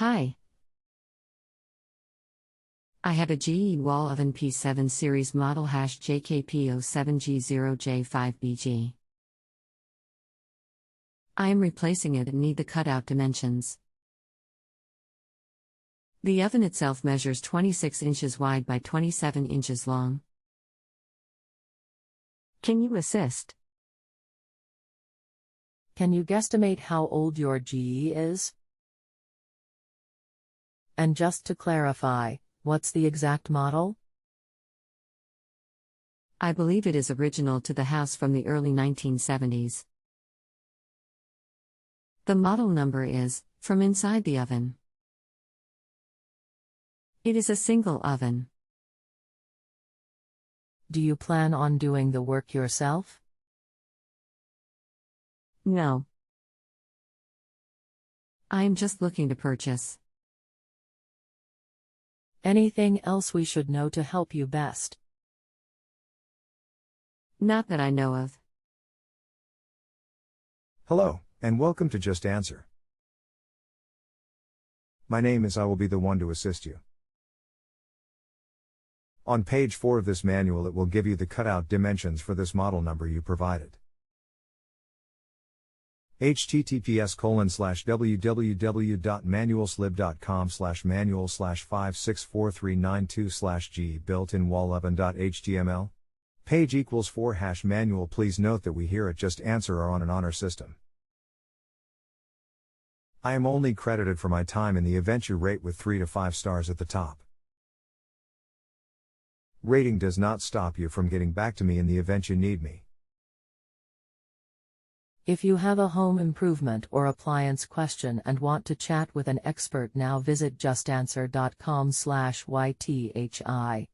Hi. I have a GE wall oven P7 series model JKP07G0J5BG. I am replacing it and need the cutout dimensions. The oven itself measures 26 inches wide by 27 inches long. Can you assist? Can you guesstimate how old your GE is? And just to clarify, what's the exact model? I believe it is original to the house from the early 1970s. The model number is, from inside the oven. It is a single oven. Do you plan on doing the work yourself? No. I am just looking to purchase. Anything else we should know to help you best? Not that I know of. Hello, and welcome to Just Answer. My name is I will be the one to assist you. On page 4 of this manual it will give you the cutout dimensions for this model number you provided. https://www.manualslib.com/manual/564392/g built-in wall oven.html. Page equals 4 #manual. Please note that we here at Just Answer are on an honor system. I am only credited for my time in the event you rate with 3 to 5 stars at the top. Rating does not stop you from getting back to me in the event you need me. If you have a home improvement or appliance question and want to chat with an expert now, visit justanswer.com/ythi.